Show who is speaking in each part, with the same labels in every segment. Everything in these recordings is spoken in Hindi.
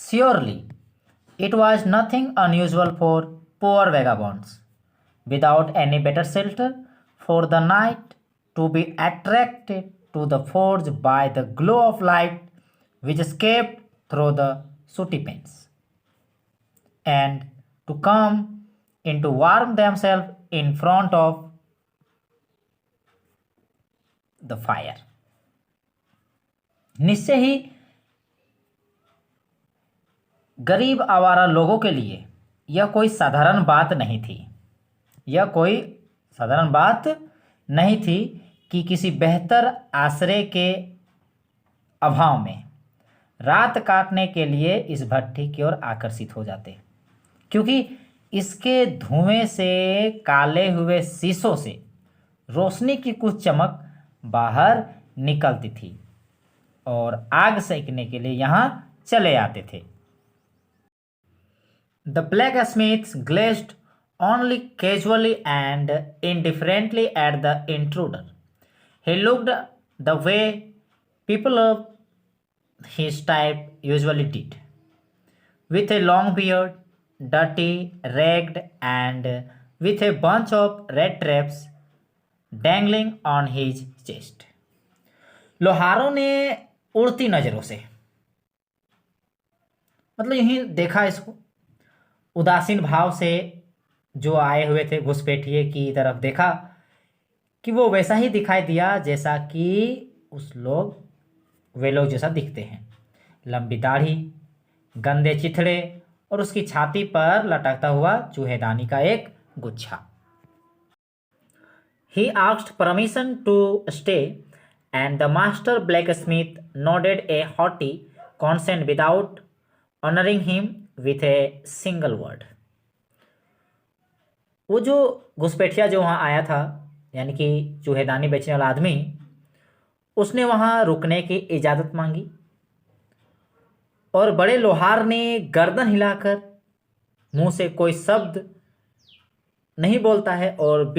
Speaker 1: Surely, it was nothing unusual for poor vagabonds, without any better shelter for the night, to be attracted to the forge by the glow of light which escaped through the sooty panes, and to come in to warm themselves in front of the fire. निश्चय ही गरीब आवारा लोगों के लिए यह कोई साधारण बात नहीं थी। यह कोई साधारण बात नहीं थी कि किसी बेहतर आश्रय के अभाव में रात काटने के लिए इस भट्ठी की ओर आकर्षित हो जाते, क्योंकि इसके धुएं से काले हुए शीशों से रोशनी की कुछ चमक बाहर निकलती थी और आग सेकने के लिए यहाँ चले आते थे। The blacksmith glanced only casually and indifferently at the intruder. He looked the way people of his type usually did, with a long beard, dirty, ragged, and with a bunch of red traps dangling on his chest. लोहारों ने उड़ती नजरों से, मतलब यही देखा इसको, उदासीन भाव से जो आए हुए थे घुसपैठिए की तरफ देखा कि वो वैसा ही दिखाई दिया जैसा कि वे लोग जैसा दिखते हैं। लंबी दाढ़ी, गंदे चिथड़े और उसकी छाती पर लटकता हुआ चूहेदानी का एक गुच्छा। He asked permission to stay and the master blacksmith nodded a hearty consent without honoring him with a single word. वो जो घुसपैठिया जो वहाँ आया था, यानी कि चूहेदानी बेचने वाला आदमी, उसने वहाँ रुकने की इजाज़त मांगी और बड़े लोहार ने गर्दन हिलाकर, मुंह से कोई शब्द नहीं बोलता है और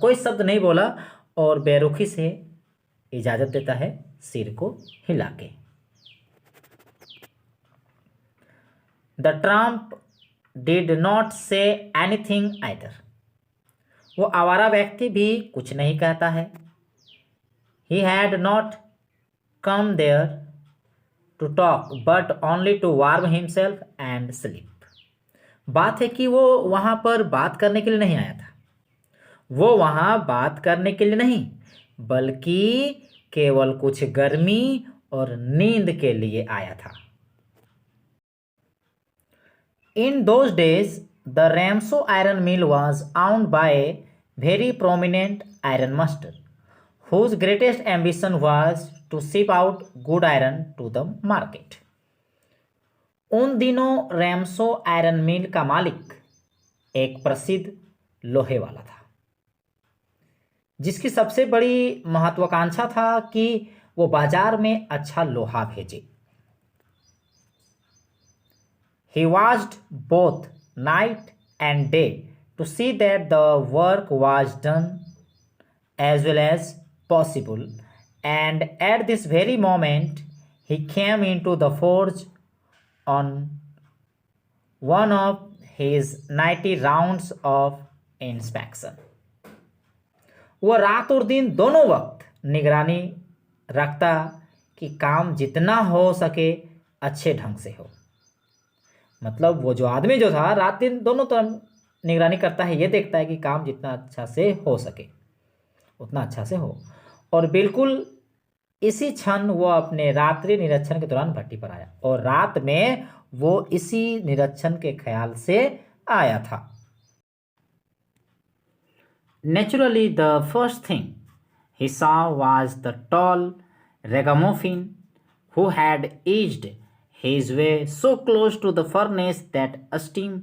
Speaker 1: कोई शब्द नहीं बोला और बेरुखी से इजाज़त देता है सिर को हिला के। The tramp did not say anything either. वो आवारा व्यक्ति भी कुछ नहीं कहता है। He had not come there to talk but only to warm himself and sleep. बात है कि वो वहाँ पर बात करने के लिए नहीं आया था। वो वहाँ बात करने के लिए नहीं, बल्कि केवल कुछ गर्मी और नींद के लिए आया था। In those days, the Ramso iron mill was owned by a very prominent ironmaster, whose greatest ambition was to ship out good iron to the market. उन दिनों रैमसो आयरन मिल का मालिक एक प्रसिद्ध लोहे वाला था, जिसकी सबसे बड़ी महत्वाकांक्षा था कि वो बाजार में अच्छा लोहा भेजे। He watched both night and day to see that the work was done as well as possible, and at this very moment he came into the forge on one of his nightly rounds of inspection. वो रात और दिन दोनों वक्त निगरानी रखता कि काम जितना हो सके अच्छे ढंग से हो। मतलब वो जो आदमी जो था रात दिन दोनों तरफ निगरानी करता है, ये देखता है कि काम जितना अच्छा से हो सके उतना अच्छा से हो। और बिल्कुल इसी क्षण वो अपने रात्रि निरीक्षण के दौरान भट्टी पर आया और रात में वो इसी निरीक्षण के ख्याल से आया था। Naturally, the first thing he saw was the tall ragamuffin who had edged his way so close to the furnace that steam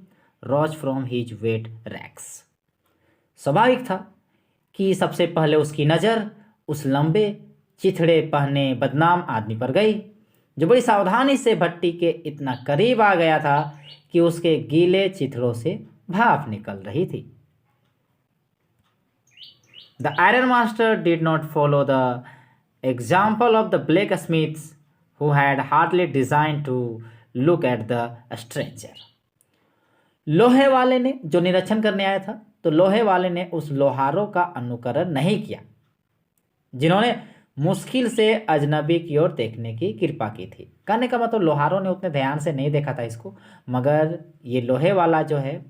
Speaker 1: rose from his wet rags. स्वाभाविक था कि सबसे पहले उसकी नज़र उस लंबे चिथड़े पहने बदनाम आदमी पर गई, जो बड़ी सावधानी से भट्टी के इतना करीब आ गया था कि उसके गीले चिथड़ों से भाप निकल रही थी। The ironmaster did not follow the example of the blacksmiths, who had hardly designed to look at the stranger. लोहे वाले ने, जो निरीक्षण करने आया था, तो लोहे वाले ने उस लोहारों का अनुकरण नहीं किया जिन्होंने मुश्किल से अजनबी की ओर देखने की कृपा की थी। कहने का मतलब लोहारों ने उतने ध्यान से नहीं देखा था इसको, मगर ये लोहे वाला जो है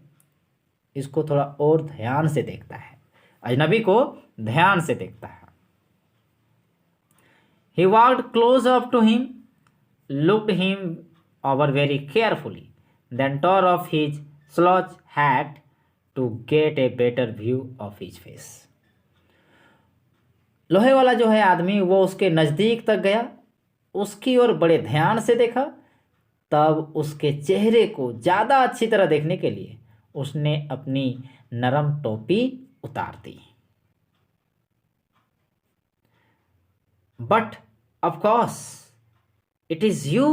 Speaker 1: इसको थोड़ा और ध्यान से देखता है, अजनबी को ध्यान से देखता है। He walked close up to him, looked him over very carefully, then tore off his slouch hat to get a better view of his face. लोहे वाला जो है आदमी, वो उसके नज़दीक तक गया, उसकी ओर बड़े ध्यान से देखा, तब उसके चेहरे को ज़्यादा अच्छी तरह देखने के लिए उसने अपनी नरम टोपी उतार दी। But of course, it is you,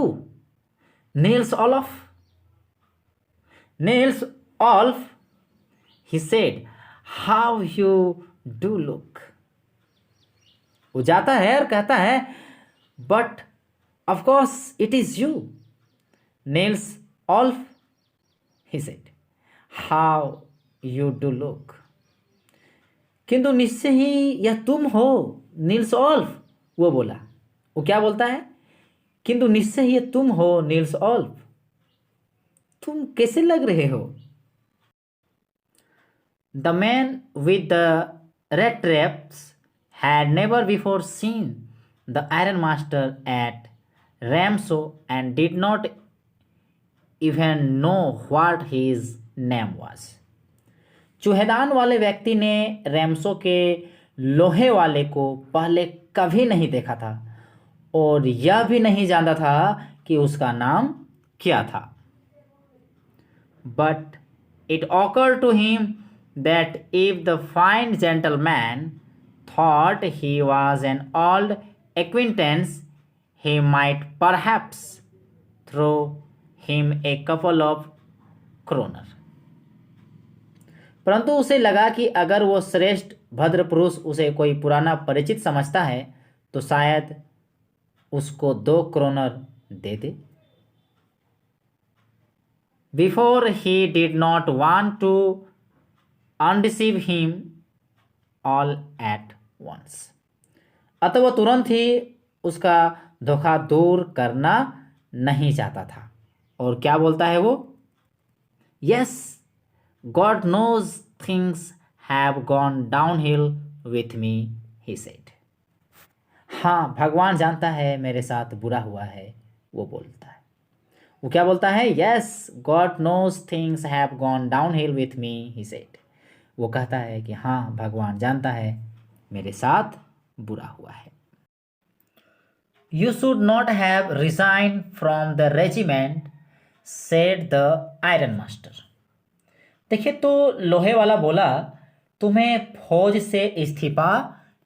Speaker 1: Niels Olaf. Niels Olaf, he said, how you do look. वो जाता है और कहता है, but of course it is you, Niels Olaf, he said, how you do look. किंतु निश्चय ही यह तुम हो, नील्स ऑल्फ, वो बोला। वो क्या बोलता है? किंतु निश्चय ही यह तुम हो, नील्स ऑल्फ, तुम कैसे लग रहे हो? The man with the red traps had never before seen the Iron Master at Ramso and did not even know what his name was. चूहेदान वाले व्यक्ति ने रैमसो के लोहे वाले को पहले कभी नहीं देखा था और यह भी नहीं जानता था कि उसका नाम क्या था। But it occurred to him that if the fine gentleman thought he was an old acquaintance, he might perhaps throw him a couple of kroner. परंतु उसे लगा कि अगर वो श्रेष्ठ भद्र पुरुष उसे कोई पुराना परिचित समझता है तो शायद उसको 2 क्रोनर दे दे। Before he did not want to undeceive him all at once. अतः वह तुरंत ही उसका धोखा दूर करना नहीं चाहता था। और क्या बोलता है वो? Yes, God knows things have gone downhill with me, he said. हाँ, भगवान जानता है मेरे साथ बुरा हुआ है, वो बोलता है। वो क्या बोलता है? Yes, God knows things have gone downhill with me, he said. वो कहता है कि हाँ, भगवान जानता है मेरे साथ बुरा हुआ है। You should not have resigned from the regiment, said the iron master. देखिए, तो लोहे वाला बोला, तुम्हें फौज से इस्तीफा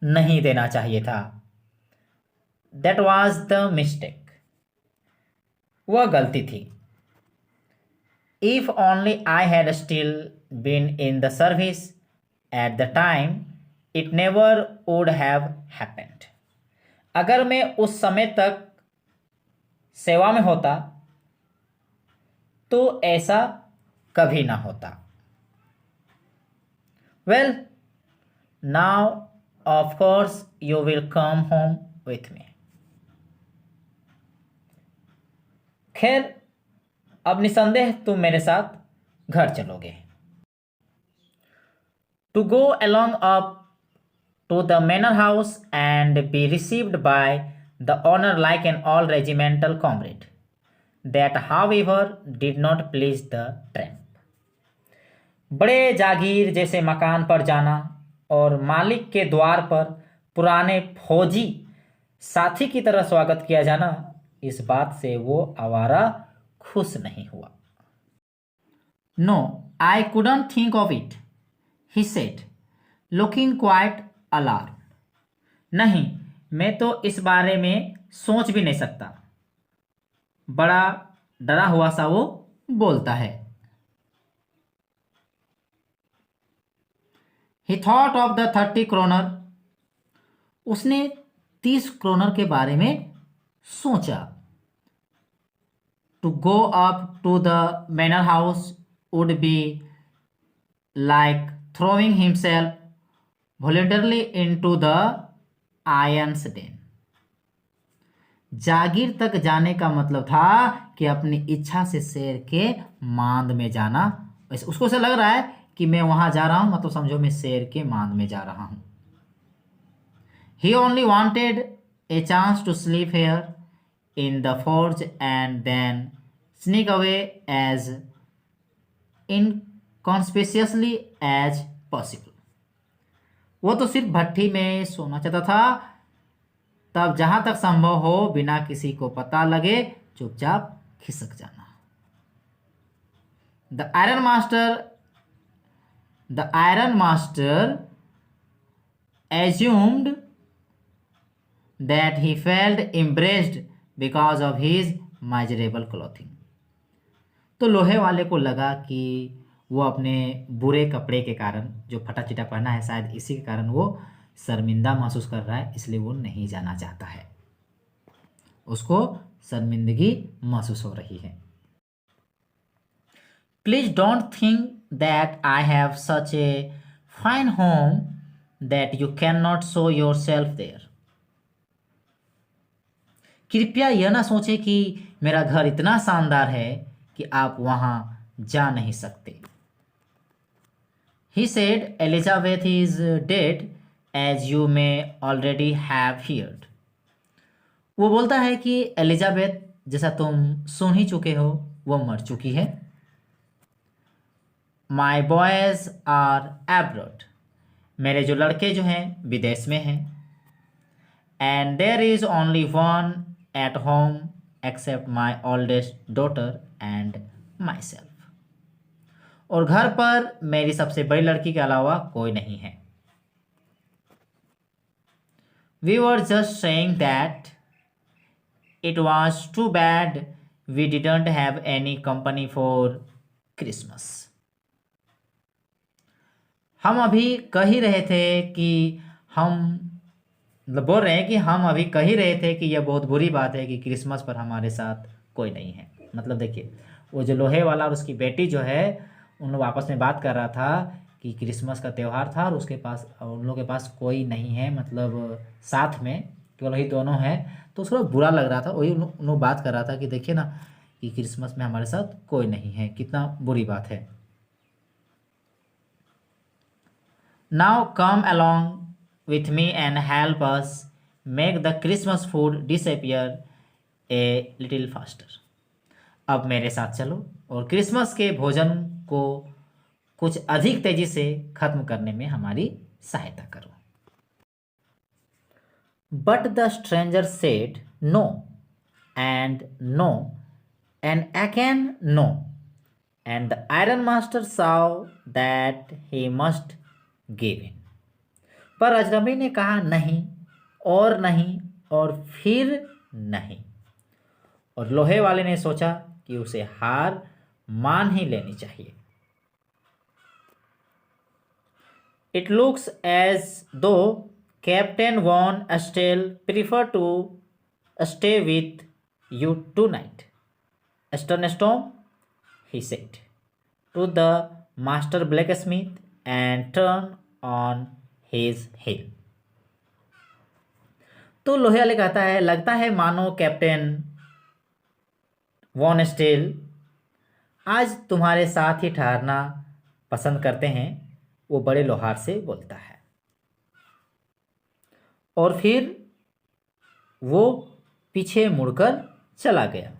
Speaker 1: नहीं देना चाहिए था। That was the mistake. वह गलती थी। If only I had still been in the service at the time, it never would have happened. अगर मैं उस समय तक सेवा में होता तो ऐसा कभी ना होता। Well, now of course you will come home with me. खैर, अब निसंदेह तुम मेरे साथ घर चलोगे। To go along up to the manor house and be received by the owner like an all regimental comrade. That, however, did not please the tramp. बड़े जागीर जैसे मकान पर जाना और मालिक के द्वार पर पुराने फौजी साथी की तरह स्वागत किया जाना, इस बात से वो आवारा खुश नहीं हुआ। No, I couldn't think of it, he said, looking quite alarmed. नहीं, मैं तो इस बारे में सोच भी नहीं सकता। बड़ा डरा हुआ सा वो बोलता है। He thought of the 30 kroner. उसने 30 क्रोनर के बारे में सोचा। to go up to the manor house would be like throwing himself voluntarily into the lion's den. जागीर तक जाने का मतलब था कि अपनी इच्छा से शेर के मांद में जाना। उसको ऐसा लग रहा है कि मैं वहां जा रहा हूं, मतलब समझो मैं शेर के मांद में जा रहा हूं। He only wanted a chance to sleep here in the forge and then sneak away as inconspicuously as possible. वो तो सिर्फ भट्ठी में सोना चाहता था, तब जहां तक संभव हो बिना किसी को पता लगे चुपचाप खिसक जाना। The Iron Master assumed that he felt embarrassed because of his miserable clothing. तो लोहे वाले को लगा कि वो अपने बुरे कपड़े के कारण, जो फटा चिटा पहना है, शायद इसी के कारण वो शर्मिंदा महसूस कर रहा है, इसलिए वो नहीं जाना चाहता है। उसको शर्मिंदगी महसूस हो रही है। Please don't think that I have such a fine home that you can not show yourself there. कृपया यह ना सोचे कि मेरा घर इतना शानदार है कि आप वहां जा नहीं सकते। He said, Elizabeth is dead, as you may already have heard. वो बोलता है कि एलिजाबेथ, जैसा तुम सुन ही चुके हो, वो मर चुकी है। My boys are abroad. मेरे जो लड़के जो हैं विदेश में हैं। And there is only one at home except my oldest daughter and myself. और घर पर मेरी सबसे बड़ी लड़की के अलावा कोई नहीं है। We were just saying that it was too bad we didn't have any company for Christmas. हम अभी कह ही रहे थे कि बोल रहे हैं कि हम अभी कह ही रहे थे कि यह बहुत बुरी बात है कि क्रिसमस पर हमारे साथ कोई नहीं है। मतलब देखिए, वो जो लोहे वाला और उसकी बेटी जो है, उन लोग आपस में बात कर रहा था कि क्रिसमस का त्यौहार था और उसके पास, उन लोगों के पास कोई नहीं है, मतलब साथ में केवल वही दोनों हैं। तो उसको बुरा लग रहा था, वही उन लोग बात कर रहा था कि देखिए ना कि क्रिसमस में हमारे साथ कोई नहीं है, कितना बुरी बात है। Now come along with me and help us make the Christmas food disappear a little faster. अब मेरे साथ चलो और क्रिसमस के भोजन को कुछ अधिक तेजी से खत्म करने में हमारी सहायता करो। But the stranger said no and no and again no, and the Iron Master saw that he must give in. पर अजनबी ने कहा नहीं और नहीं और फिर नहीं, और लोहे वाले ने सोचा कि उसे हार मान ही लेनी चाहिए। It looks as though Captain Von Estel prefer to stay with you tonight, Storm, he said to the master blacksmith and turned on his heel. तो लोहे वाले कहता है, लगता है मानो कैप्टन वॉन स्टेल आज तुम्हारे साथ ही ठहरना पसंद करते हैं, वो बड़े लोहार से बोलता है। और फिर वो पीछे मुड़कर चला गया।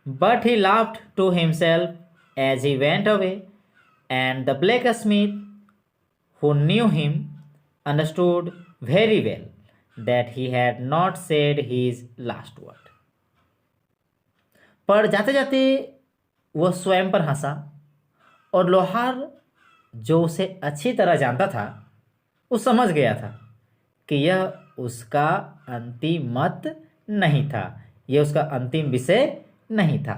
Speaker 1: But he laughed to himself as he went away, and the blacksmith, who knew him, understood very well that he had not said his last word. पर जाते जाते वह स्वयं पर हंसा, और लोहार जो उसे अच्छी तरह जानता था, वो समझ गया था कि यह उसका अंतिम मत नहीं था, यह उसका अंतिम विषय नहीं था।